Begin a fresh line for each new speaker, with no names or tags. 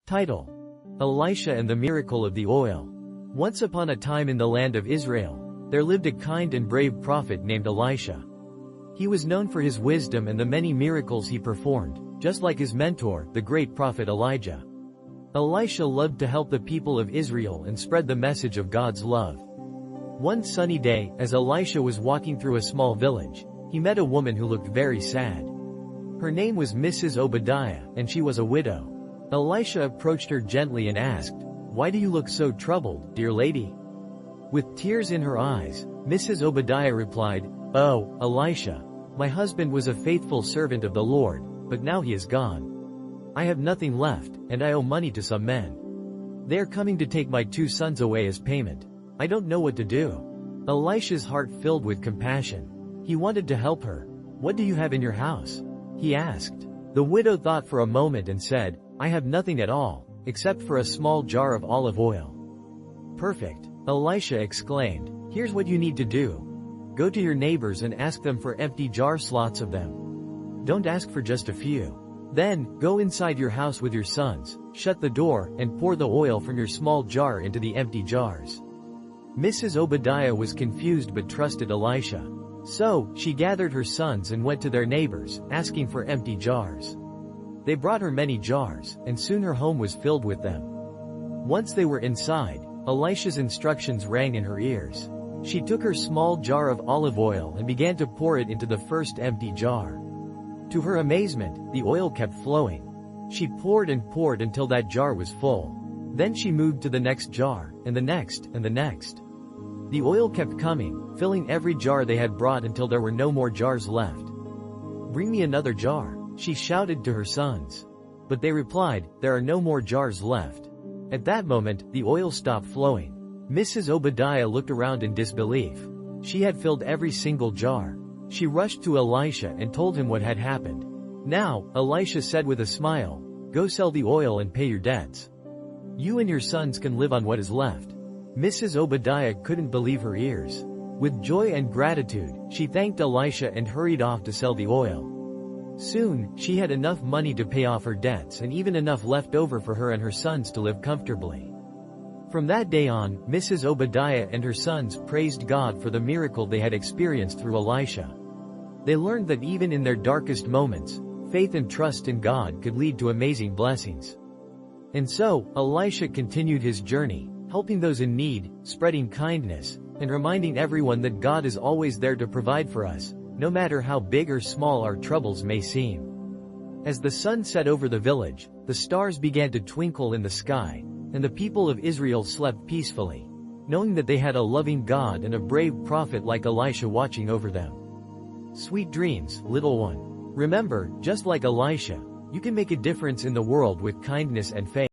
Title: Elisha and the Miracle of the Oil. Once upon a time in the land of Israel, there lived a kind and brave prophet named Elisha. He was known for his wisdom and the many miracles he performed, just like his mentor, the great prophet Elijah. Elisha loved to help the people of Israel and spread the message of God's love. One sunny day, as Elisha was walking through a small village, he met a woman who looked very sad. Her name was Mrs. Obadiah, and she was a widow. Elisha approached her gently and asked, "Why do you look so troubled, dear lady?" With tears in her eyes, Mrs. Obadiah replied, "Oh, Elisha, my husband was a faithful servant of the Lord, but now he is gone. I have nothing left, and I owe money to some men. They are coming to take my 2 sons away as payment. I don't know what to do." Elisha's heart filled with compassion. He wanted to help her. "What do you have in your house?" he asked. The widow thought for a moment and said, "I have nothing at all, except for a small jar of olive oil." "Perfect," Elisha exclaimed. "Here's what you need to do. Go to your neighbors and ask them for empty jar slots of them. Don't ask for just a few. Then, go inside your house with your sons, shut the door, and pour the oil from your small jar into the empty jars." Mrs. Obadiah was confused but trusted Elisha. So, she gathered her sons and went to their neighbors, asking for empty jars. They brought her many jars, and soon her home was filled with them. Once they were inside, Elisha's instructions rang in her ears. She took her small jar of olive oil and began to pour it into the first empty jar. To her amazement, the oil kept flowing. She poured and poured until that jar was full. Then she moved to the next jar, and the next, and the next. The oil kept coming, filling every jar they had brought until there were no more jars left. "Bring me another jar," she shouted to her sons. But they replied, "There are no more jars left." At that moment, the oil stopped flowing. Mrs. Obadiah looked around in disbelief. She had filled every single jar. She rushed to Elisha and told him what had happened. "Now," Elisha said with a smile, "go sell the oil and pay your debts. You and your sons can live on what is left." Mrs. Obadiah couldn't believe her ears. With joy and gratitude, she thanked Elisha and hurried off to sell the oil. Soon, she had enough money to pay off her debts and even enough left over for her and her sons to live comfortably. From that day on, Mrs. Obadiah and her sons praised God for the miracle they had experienced through Elisha. They learned that even in their darkest moments, faith and trust in God could lead to amazing blessings. And so, Elisha continued his journey, helping those in need, spreading kindness, and reminding everyone that God is always there to provide for us, no matter how big or small our troubles may seem. As the sun set over the village, the stars began to twinkle in the sky, and the people of Israel slept peacefully, knowing that they had a loving God and a brave prophet like Elisha watching over them. Sweet dreams, little one. Remember, just like Elisha, you can make a difference in the world with kindness and faith.